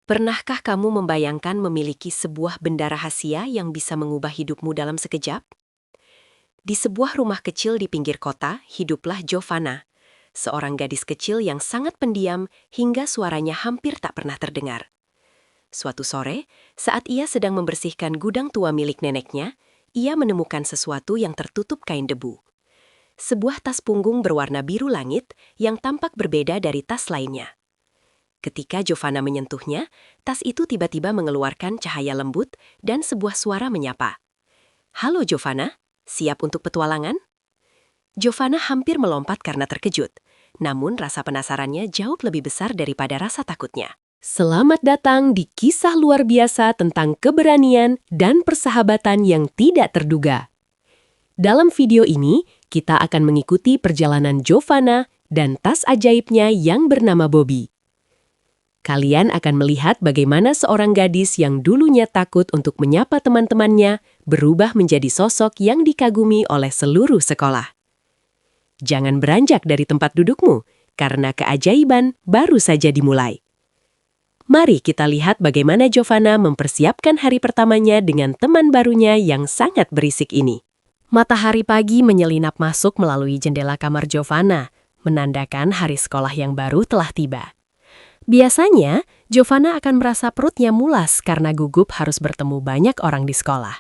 Pernahkah kamu membayangkan memiliki sebuah benda rahasia yang bisa mengubah hidupmu dalam sekejap? Di sebuah rumah kecil di pinggir kota, hiduplah Giovanna, seorang gadis kecil yang sangat pendiam hingga suaranya hampir tak pernah terdengar. Suatu sore, saat ia sedang membersihkan gudang tua milik neneknya, ia menemukan sesuatu yang tertutup kain debu. Sebuah tas punggung berwarna biru langit yang tampak berbeda dari tas lainnya. Ketika Giovanna menyentuhnya, tas itu tiba-tiba mengeluarkan cahaya lembut dan sebuah suara menyapa. "Halo Giovanna, siap untuk petualangan?" Giovanna hampir melompat karena terkejut, namun rasa penasarannya jauh lebih besar daripada rasa takutnya. Selamat datang di kisah luar biasa tentang keberanian dan persahabatan yang tidak terduga. Dalam video ini, kita akan mengikuti perjalanan Giovanna dan tas ajaibnya yang bernama Bobby. Kalian akan melihat bagaimana seorang gadis yang dulunya takut untuk menyapa teman-temannya berubah menjadi sosok yang dikagumi oleh seluruh sekolah. Jangan beranjak dari tempat dudukmu, karena keajaiban baru saja dimulai. Mari kita lihat bagaimana Giovanna mempersiapkan hari pertamanya dengan teman barunya yang sangat berisik ini. Matahari pagi menyelinap masuk melalui jendela kamar Giovanna, menandakan hari sekolah yang baru telah tiba. Biasanya, Giovanna akan merasa perutnya mulas karena gugup harus bertemu banyak orang di sekolah.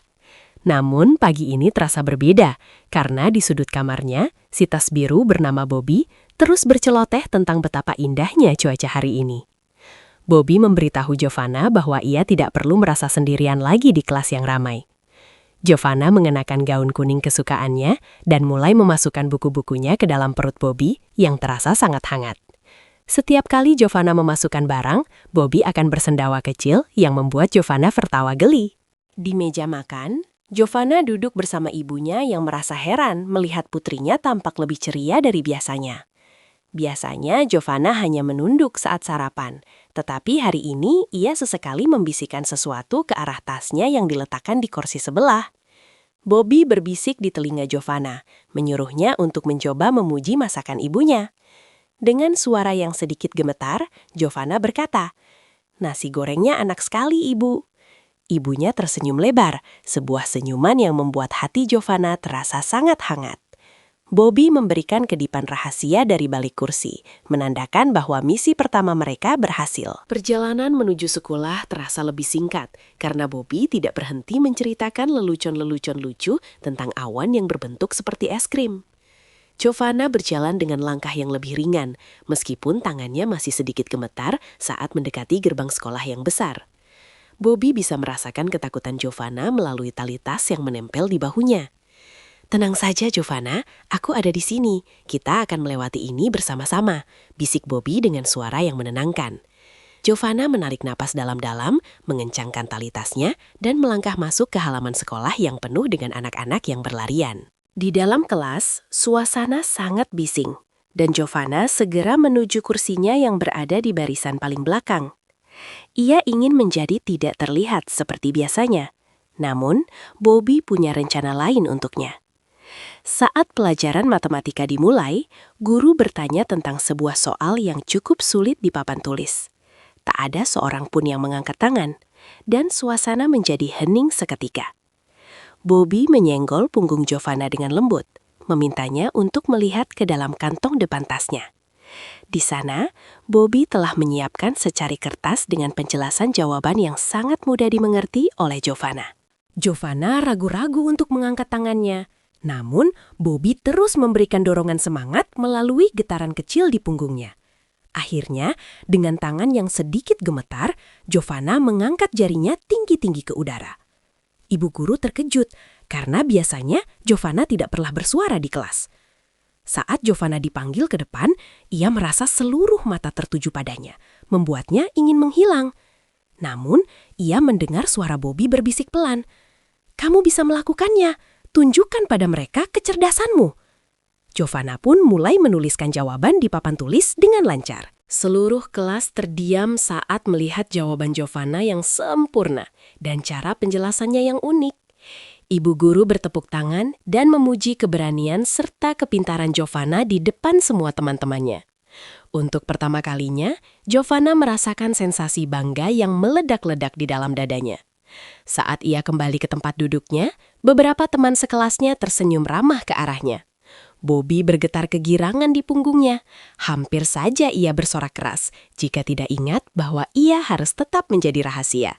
Namun, pagi ini terasa berbeda karena di sudut kamarnya, si tas biru bernama Bobby terus berceloteh tentang betapa indahnya cuaca hari ini. Bobby memberitahu Giovanna bahwa ia tidak perlu merasa sendirian lagi di kelas yang ramai. Giovanna mengenakan gaun kuning kesukaannya dan mulai memasukkan buku-bukunya ke dalam perut Bobby yang terasa sangat hangat. Setiap kali Giovanna memasukkan barang, Bobby akan bersendawa kecil yang membuat Giovanna tertawa geli. Di meja makan, Giovanna duduk bersama ibunya yang merasa heran melihat putrinya tampak lebih ceria dari biasanya. Biasanya Giovanna hanya menunduk saat sarapan, tetapi hari ini ia sesekali membisikkan sesuatu ke arah tasnya yang diletakkan di kursi sebelah. Bobby berbisik di telinga Giovanna, menyuruhnya untuk mencoba memuji masakan ibunya. Dengan suara yang sedikit gemetar, Giovanna berkata, "Nasi gorengnya enak sekali, Ibu." Ibunya tersenyum lebar, sebuah senyuman yang membuat hati Giovanna terasa sangat hangat. Bobby memberikan kedipan rahasia dari balik kursi, menandakan bahwa misi pertama mereka berhasil. Perjalanan menuju sekolah terasa lebih singkat, karena Bobby tidak berhenti menceritakan lelucon-lelucon lucu tentang awan yang berbentuk seperti es krim. Giovanna berjalan dengan langkah yang lebih ringan, meskipun tangannya masih sedikit gemetar saat mendekati gerbang sekolah yang besar. Bobby bisa merasakan ketakutan Giovanna melalui tali tas yang menempel di bahunya. "Tenang saja Giovanna, aku ada di sini. Kita akan melewati ini bersama-sama," bisik Bobby dengan suara yang menenangkan. Giovanna menarik napas dalam-dalam, mengencangkan tali tasnya, dan melangkah masuk ke halaman sekolah yang penuh dengan anak-anak yang berlarian. Di dalam kelas, suasana sangat bising, dan Giovanna segera menuju kursinya yang berada di barisan paling belakang. Ia ingin menjadi tidak terlihat seperti biasanya, namun Bobby punya rencana lain untuknya. Saat pelajaran matematika dimulai, guru bertanya tentang sebuah soal yang cukup sulit di papan tulis. Tak ada seorang pun yang mengangkat tangan, dan suasana menjadi hening seketika. Bobby menyenggol punggung Giovanna dengan lembut, memintanya untuk melihat ke dalam kantong depan tasnya. Di sana, Bobby telah menyiapkan secari kertas dengan penjelasan jawaban yang sangat mudah dimengerti oleh Giovanna. Giovanna ragu-ragu untuk mengangkat tangannya, namun Bobby terus memberikan dorongan semangat melalui getaran kecil di punggungnya. Akhirnya, dengan tangan yang sedikit gemetar, Giovanna mengangkat jarinya tinggi-tinggi ke udara. Ibu guru terkejut karena biasanya Giovanna tidak pernah bersuara di kelas. Saat Giovanna dipanggil ke depan, ia merasa seluruh mata tertuju padanya, membuatnya ingin menghilang. Namun, ia mendengar suara Bobby berbisik pelan, "Kamu bisa melakukannya, tunjukkan pada mereka kecerdasanmu." Giovanna pun mulai menuliskan jawaban di papan tulis dengan lancar. Seluruh kelas terdiam saat melihat jawaban Giovanna yang sempurna dan cara penjelasannya yang unik. Ibu guru bertepuk tangan dan memuji keberanian serta kepintaran Giovanna di depan semua teman-temannya. Untuk pertama kalinya, Giovanna merasakan sensasi bangga yang meledak-ledak di dalam dadanya. Saat ia kembali ke tempat duduknya, beberapa teman sekelasnya tersenyum ramah ke arahnya. Bobby bergetar kegirangan di punggungnya. Hampir saja ia bersorak keras jika tidak ingat bahwa ia harus tetap menjadi rahasia.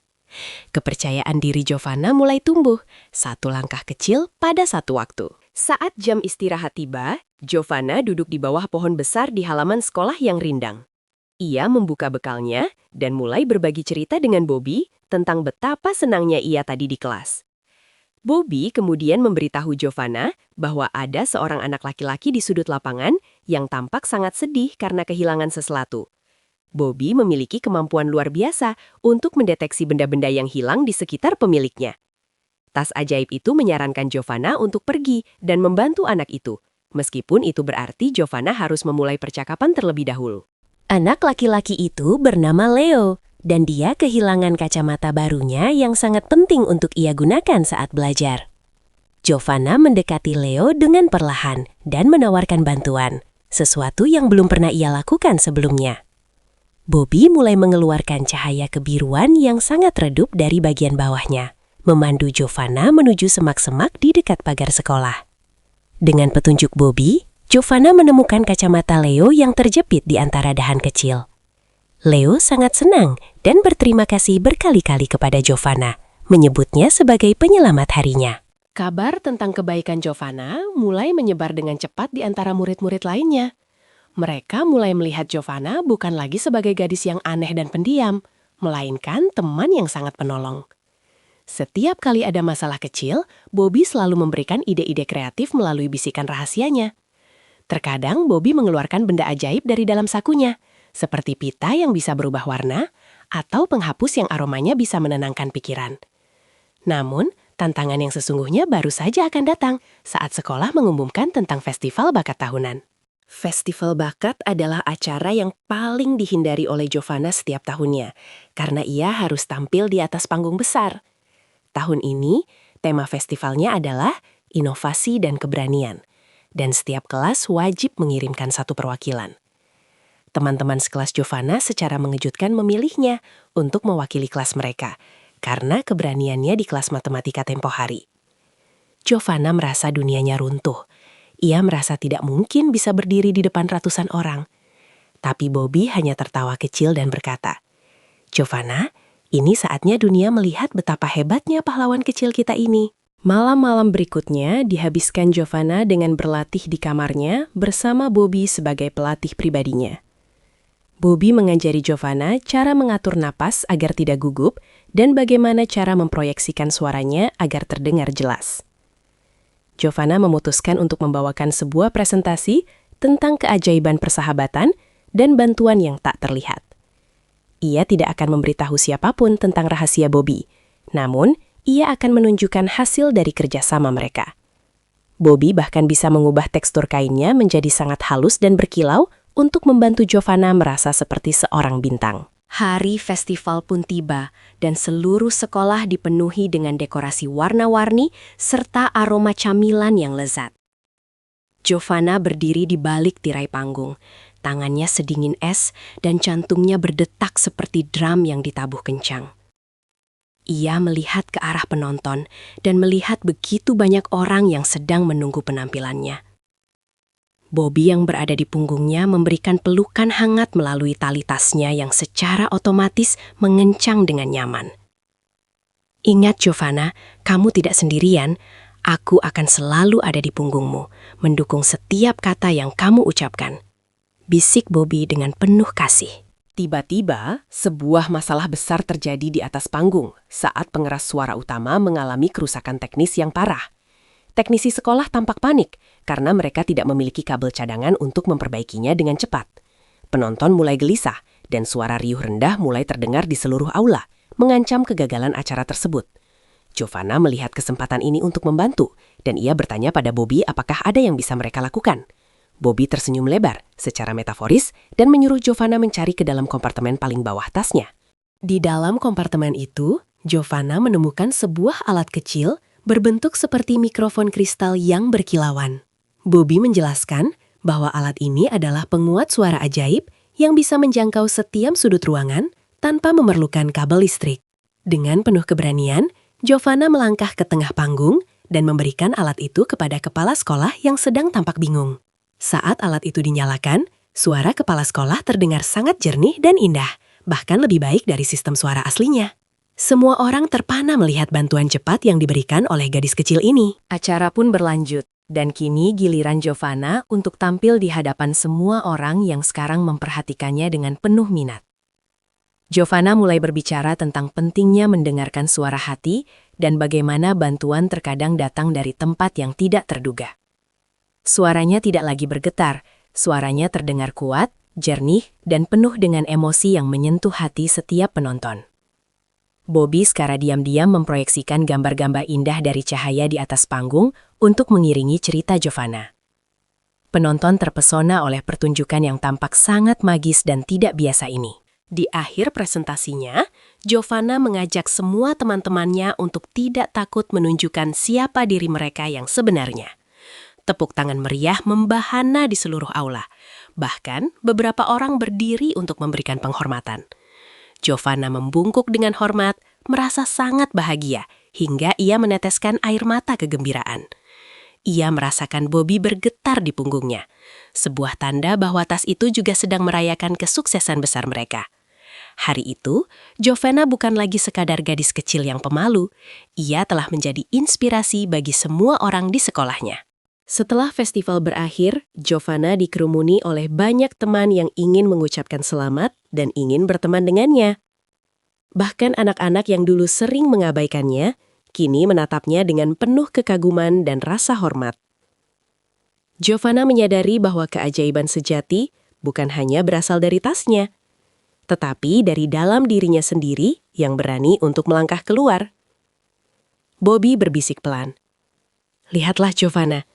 Kepercayaan diri Giovanna mulai tumbuh, satu langkah kecil pada satu waktu. Saat jam istirahat tiba, Giovanna duduk di bawah pohon besar di halaman sekolah yang rindang. Ia membuka bekalnya dan mulai berbagi cerita dengan Bobby tentang betapa senangnya ia tadi di kelas. Bobby kemudian memberitahu Giovanna bahwa ada seorang anak laki-laki di sudut lapangan yang tampak sangat sedih karena kehilangan sesuatu. Bobby memiliki kemampuan luar biasa untuk mendeteksi benda-benda yang hilang di sekitar pemiliknya. Tas ajaib itu menyarankan Giovanna untuk pergi dan membantu anak itu, meskipun itu berarti Giovanna harus memulai percakapan terlebih dahulu. Anak laki-laki itu bernama Leo, dan dia kehilangan kacamata barunya yang sangat penting untuk ia gunakan saat belajar. Giovanna mendekati Leo dengan perlahan dan menawarkan bantuan, sesuatu yang belum pernah ia lakukan sebelumnya. Bobby mulai mengeluarkan cahaya kebiruan yang sangat redup dari bagian bawahnya, memandu Giovanna menuju semak-semak di dekat pagar sekolah. Dengan petunjuk Bobby, Giovanna menemukan kacamata Leo yang terjepit di antara dahan kecil. Leo sangat senang dan berterima kasih berkali-kali kepada Giovanna, menyebutnya sebagai penyelamat harinya. Kabar tentang kebaikan Giovanna mulai menyebar dengan cepat di antara murid-murid lainnya. Mereka mulai melihat Giovanna bukan lagi sebagai gadis yang aneh dan pendiam, melainkan teman yang sangat penolong. Setiap kali ada masalah kecil, Bobby selalu memberikan ide-ide kreatif melalui bisikan rahasianya. Terkadang Bobby mengeluarkan benda ajaib dari dalam sakunya, seperti pita yang bisa berubah warna, atau penghapus yang aromanya bisa menenangkan pikiran. Namun, tantangan yang sesungguhnya baru saja akan datang saat sekolah mengumumkan tentang festival bakat tahunan. Festival bakat adalah acara yang paling dihindari oleh Giovanna setiap tahunnya, karena ia harus tampil di atas panggung besar. Tahun ini, tema festivalnya adalah inovasi dan keberanian, dan setiap kelas wajib mengirimkan satu perwakilan. Teman-teman sekelas Giovanna secara mengejutkan memilihnya untuk mewakili kelas mereka, karena keberaniannya di kelas matematika tempo hari. Giovanna merasa dunianya runtuh. Ia merasa tidak mungkin bisa berdiri di depan ratusan orang. Tapi Bobby hanya tertawa kecil dan berkata, "Giovanna, ini saatnya dunia melihat betapa hebatnya pahlawan kecil kita ini." Malam-malam berikutnya dihabiskan Giovanna dengan berlatih di kamarnya bersama Bobby sebagai pelatih pribadinya. Bobby mengajari Giovanna cara mengatur napas agar tidak gugup dan bagaimana cara memproyeksikan suaranya agar terdengar jelas. Giovanna memutuskan untuk membawakan sebuah presentasi tentang keajaiban persahabatan dan bantuan yang tak terlihat. Ia tidak akan memberitahu siapapun tentang rahasia Bobby, namun ia akan menunjukkan hasil dari kerjasama mereka. Bobby bahkan bisa mengubah tekstur kainnya menjadi sangat halus dan berkilau untuk membantu Giovanna merasa seperti seorang bintang. Hari festival pun tiba dan seluruh sekolah dipenuhi dengan dekorasi warna-warni serta aroma camilan yang lezat. Giovanna berdiri di balik tirai panggung. Tangannya sedingin es dan jantungnya berdetak seperti drum yang ditabuh kencang. Ia melihat ke arah penonton dan melihat begitu banyak orang yang sedang menunggu penampilannya. Bobby yang berada di punggungnya memberikan pelukan hangat melalui tali tasnya yang secara otomatis mengencang dengan nyaman. "Ingat Giovanna, kamu tidak sendirian. Aku akan selalu ada di punggungmu, mendukung setiap kata yang kamu ucapkan," bisik Bobby dengan penuh kasih. Tiba-tiba, sebuah masalah besar terjadi di atas panggung saat pengeras suara utama mengalami kerusakan teknis yang parah. Teknisi sekolah tampak panik karena mereka tidak memiliki kabel cadangan untuk memperbaikinya dengan cepat. Penonton mulai gelisah dan suara riuh rendah mulai terdengar di seluruh aula, mengancam kegagalan acara tersebut. Giovanna melihat kesempatan ini untuk membantu dan ia bertanya pada Bobby apakah ada yang bisa mereka lakukan. Bobby tersenyum lebar secara metaforis dan menyuruh Giovanna mencari ke dalam kompartemen paling bawah tasnya. Di dalam kompartemen itu, Giovanna menemukan sebuah alat kecil berbentuk seperti mikrofon kristal yang berkilauan. Bobby menjelaskan bahwa alat ini adalah penguat suara ajaib yang bisa menjangkau setiap sudut ruangan tanpa memerlukan kabel listrik. Dengan penuh keberanian, Giovanna melangkah ke tengah panggung dan memberikan alat itu kepada kepala sekolah yang sedang tampak bingung. Saat alat itu dinyalakan, suara kepala sekolah terdengar sangat jernih dan indah, bahkan lebih baik dari sistem suara aslinya. Semua orang terpana melihat bantuan cepat yang diberikan oleh gadis kecil ini. Acara pun berlanjut, dan kini giliran Giovanna untuk tampil di hadapan semua orang yang sekarang memperhatikannya dengan penuh minat. Giovanna mulai berbicara tentang pentingnya mendengarkan suara hati dan bagaimana bantuan terkadang datang dari tempat yang tidak terduga. Suaranya tidak lagi bergetar, suaranya terdengar kuat, jernih, dan penuh dengan emosi yang menyentuh hati setiap penonton. Bobby secara diam-diam memproyeksikan gambar-gambar indah dari cahaya di atas panggung untuk mengiringi cerita Giovanna. Penonton terpesona oleh pertunjukan yang tampak sangat magis dan tidak biasa ini. Di akhir presentasinya, Giovanna mengajak semua teman-temannya untuk tidak takut menunjukkan siapa diri mereka yang sebenarnya. Tepuk tangan meriah membahana di seluruh aula. Bahkan, beberapa orang berdiri untuk memberikan penghormatan. Giovanna membungkuk dengan hormat, merasa sangat bahagia, hingga ia meneteskan air mata kegembiraan. Ia merasakan Bobby bergetar di punggungnya. Sebuah tanda bahwa tas itu juga sedang merayakan kesuksesan besar mereka. Hari itu, Giovanna bukan lagi sekadar gadis kecil yang pemalu. Ia telah menjadi inspirasi bagi semua orang di sekolahnya. Setelah festival berakhir, Giovanna dikerumuni oleh banyak teman yang ingin mengucapkan selamat dan ingin berteman dengannya. Bahkan anak-anak yang dulu sering mengabaikannya, kini menatapnya dengan penuh kekaguman dan rasa hormat. Giovanna menyadari bahwa keajaiban sejati bukan hanya berasal dari tasnya, tetapi dari dalam dirinya sendiri yang berani untuk melangkah keluar. Bobby berbisik pelan. "Lihatlah Giovanna,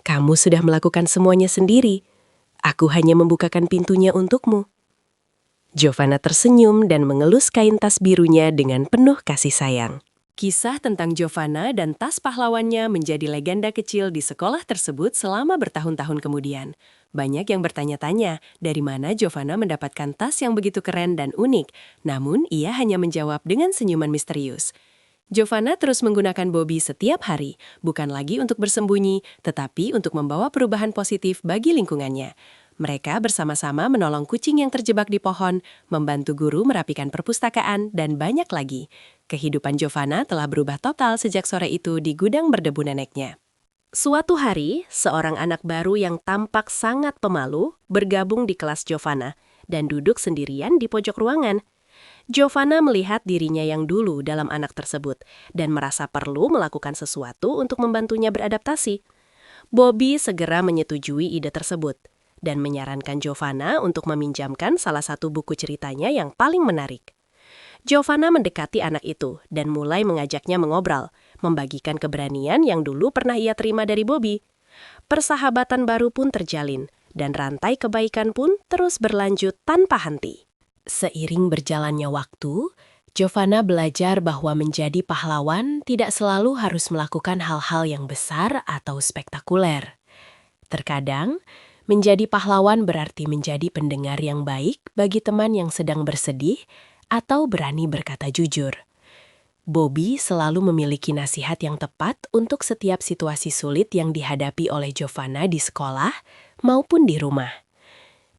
kamu sudah melakukan semuanya sendiri. Aku hanya membukakan pintunya untukmu." Giovanna tersenyum dan mengelus kain tas birunya dengan penuh kasih sayang. Kisah tentang Giovanna dan tas pahlawannya menjadi legenda kecil di sekolah tersebut selama bertahun-tahun kemudian. Banyak yang bertanya-tanya dari mana Giovanna mendapatkan tas yang begitu keren dan unik, namun ia hanya menjawab dengan senyuman misterius. Giovanna terus menggunakan Bobby setiap hari, bukan lagi untuk bersembunyi, tetapi untuk membawa perubahan positif bagi lingkungannya. Mereka bersama-sama menolong kucing yang terjebak di pohon, membantu guru merapikan perpustakaan, dan banyak lagi. Kehidupan Giovanna telah berubah total sejak sore itu di gudang berdebu neneknya. Suatu hari, seorang anak baru yang tampak sangat pemalu bergabung di kelas Giovanna dan duduk sendirian di pojok ruangan. Giovanna melihat dirinya yang dulu dalam anak tersebut dan merasa perlu melakukan sesuatu untuk membantunya beradaptasi. Bobby segera menyetujui ide tersebut dan menyarankan Giovanna untuk meminjamkan salah satu buku ceritanya yang paling menarik. Giovanna mendekati anak itu dan mulai mengajaknya mengobrol, membagikan keberanian yang dulu pernah ia terima dari Bobby. Persahabatan baru pun terjalin, dan rantai kebaikan pun terus berlanjut tanpa henti. Seiring berjalannya waktu, Giovanna belajar bahwa menjadi pahlawan tidak selalu harus melakukan hal-hal yang besar atau spektakuler. Terkadang, menjadi pahlawan berarti menjadi pendengar yang baik bagi teman yang sedang bersedih atau berani berkata jujur. Bobby selalu memiliki nasihat yang tepat untuk setiap situasi sulit yang dihadapi oleh Giovanna di sekolah maupun di rumah.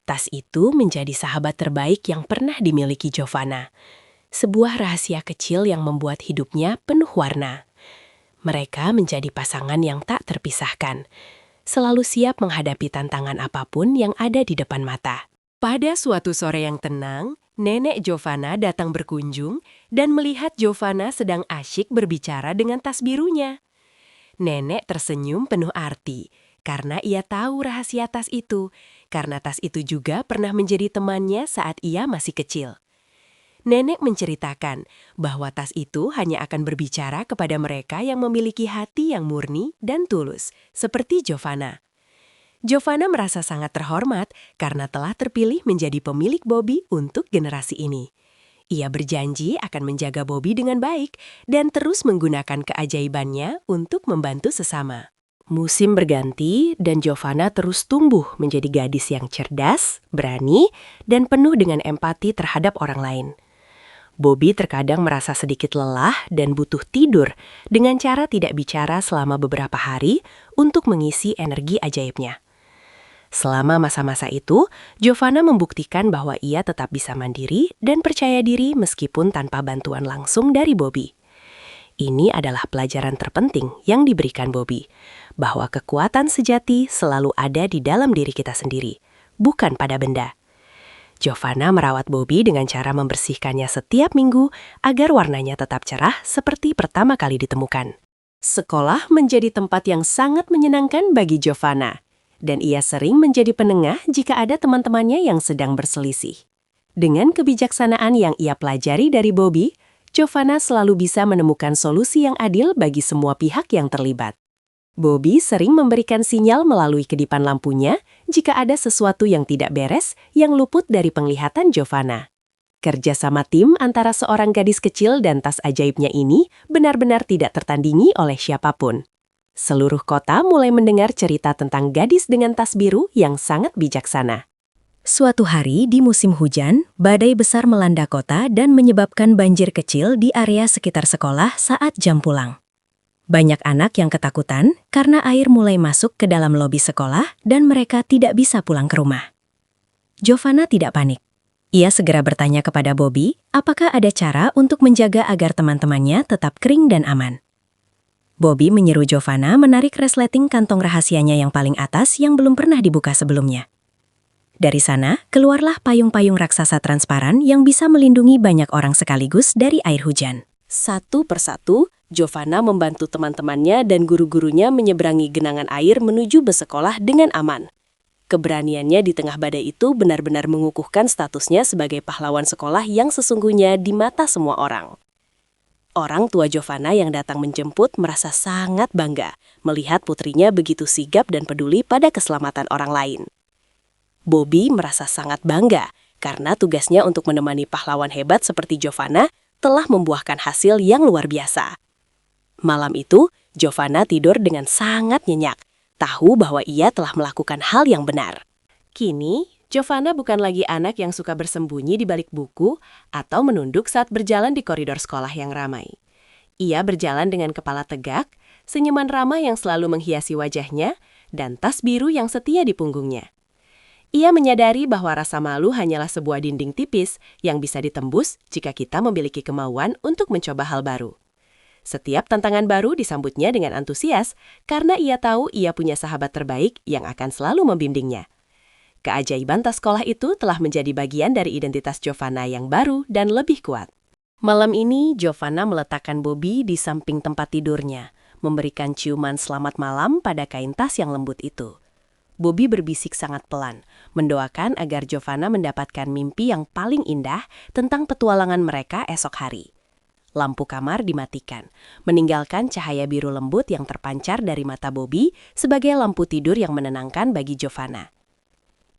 Tas itu menjadi sahabat terbaik yang pernah dimiliki Giovanna. Sebuah rahasia kecil yang membuat hidupnya penuh warna. Mereka menjadi pasangan yang tak terpisahkan, selalu siap menghadapi tantangan apapun yang ada di depan mata. Pada suatu sore yang tenang, nenek Giovanna datang berkunjung dan melihat Giovanna sedang asyik berbicara dengan tas birunya. Nenek tersenyum penuh arti, karena ia tahu rahasia tas itu, karena tas itu juga pernah menjadi temannya saat ia masih kecil. Nenek menceritakan bahwa tas itu hanya akan berbicara kepada mereka yang memiliki hati yang murni dan tulus, seperti Giovanna. Giovanna merasa sangat terhormat karena telah terpilih menjadi pemilik Bobby untuk generasi ini. Ia berjanji akan menjaga Bobby dengan baik dan terus menggunakan keajaibannya untuk membantu sesama. Musim berganti dan Giovanna terus tumbuh menjadi gadis yang cerdas, berani, dan penuh dengan empati terhadap orang lain. Bobby terkadang merasa sedikit lelah dan butuh tidur dengan cara tidak bicara selama beberapa hari untuk mengisi energi ajaibnya. Selama masa-masa itu, Giovanna membuktikan bahwa ia tetap bisa mandiri dan percaya diri meskipun tanpa bantuan langsung dari Bobby. Ini adalah pelajaran terpenting yang diberikan Bobby, bahwa kekuatan sejati selalu ada di dalam diri kita sendiri, bukan pada benda. Giovanna merawat Bobby dengan cara membersihkannya setiap minggu agar warnanya tetap cerah seperti pertama kali ditemukan. Sekolah menjadi tempat yang sangat menyenangkan bagi Giovanna, dan ia sering menjadi penengah jika ada teman-temannya yang sedang berselisih. Dengan kebijaksanaan yang ia pelajari dari Bobby, Giovanna selalu bisa menemukan solusi yang adil bagi semua pihak yang terlibat. Bobby sering memberikan sinyal melalui kedipan lampunya jika ada sesuatu yang tidak beres yang luput dari penglihatan Giovanna. Kerjasama tim antara seorang gadis kecil dan tas ajaibnya ini benar-benar tidak tertandingi oleh siapapun. Seluruh kota mulai mendengar cerita tentang gadis dengan tas biru yang sangat bijaksana. Suatu hari di musim hujan, badai besar melanda kota dan menyebabkan banjir kecil di area sekitar sekolah saat jam pulang. Banyak anak yang ketakutan karena air mulai masuk ke dalam lobi sekolah dan mereka tidak bisa pulang ke rumah. Giovanna tidak panik. Ia segera bertanya kepada Bobby, apakah ada cara untuk menjaga agar teman-temannya tetap kering dan aman. Bobby menyuruh Giovanna menarik resleting kantong rahasianya yang paling atas yang belum pernah dibuka sebelumnya. Dari sana, keluarlah payung-payung raksasa transparan yang bisa melindungi banyak orang sekaligus dari air hujan. Satu persatu, Giovanna membantu teman-temannya dan guru-gurunya menyeberangi genangan air menuju bus sekolah dengan aman. Keberaniannya di tengah badai itu benar-benar mengukuhkan statusnya sebagai pahlawan sekolah yang sesungguhnya di mata semua orang. Orang tua Giovanna yang datang menjemput merasa sangat bangga melihat putrinya begitu sigap dan peduli pada keselamatan orang lain. Bobby merasa sangat bangga karena tugasnya untuk menemani pahlawan hebat seperti Giovanna telah membuahkan hasil yang luar biasa. Malam itu, Giovanna tidur dengan sangat nyenyak, tahu bahwa ia telah melakukan hal yang benar. Kini, Giovanna bukan lagi anak yang suka bersembunyi di balik buku atau menunduk saat berjalan di koridor sekolah yang ramai. Ia berjalan dengan kepala tegak, senyuman ramah yang selalu menghiasi wajahnya, dan tas biru yang setia di punggungnya. Ia menyadari bahwa rasa malu hanyalah sebuah dinding tipis yang bisa ditembus jika kita memiliki kemauan untuk mencoba hal baru. Setiap tantangan baru disambutnya dengan antusias karena ia tahu ia punya sahabat terbaik yang akan selalu membimbingnya. Keajaiban tas sekolah itu telah menjadi bagian dari identitas Giovanna yang baru dan lebih kuat. Malam ini, Giovanna meletakkan Bobby di samping tempat tidurnya, memberikan ciuman selamat malam pada kain tas yang lembut itu. Bobby berbisik sangat pelan, mendoakan agar Giovanna mendapatkan mimpi yang paling indah tentang petualangan mereka esok hari. Lampu kamar dimatikan, meninggalkan cahaya biru lembut yang terpancar dari mata Bobby sebagai lampu tidur yang menenangkan bagi Giovanna.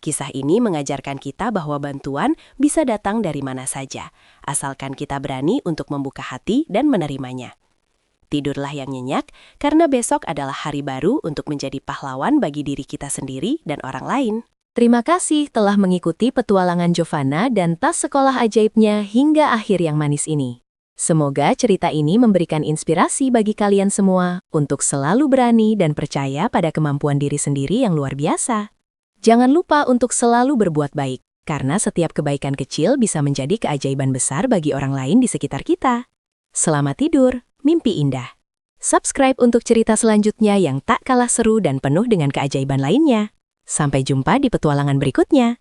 Kisah ini mengajarkan kita bahwa bantuan bisa datang dari mana saja, asalkan kita berani untuk membuka hati dan menerimanya. Tidurlah yang nyenyak, karena besok adalah hari baru untuk menjadi pahlawan bagi diri kita sendiri dan orang lain. Terima kasih telah mengikuti petualangan Giovanna dan tas sekolah ajaibnya hingga akhir yang manis ini. Semoga cerita ini memberikan inspirasi bagi kalian semua untuk selalu berani dan percaya pada kemampuan diri sendiri yang luar biasa. Jangan lupa untuk selalu berbuat baik, karena setiap kebaikan kecil bisa menjadi keajaiban besar bagi orang lain di sekitar kita. Selamat tidur. Mimpi indah. Subscribe untuk cerita selanjutnya yang tak kalah seru dan penuh dengan keajaiban lainnya. Sampai jumpa di petualangan berikutnya.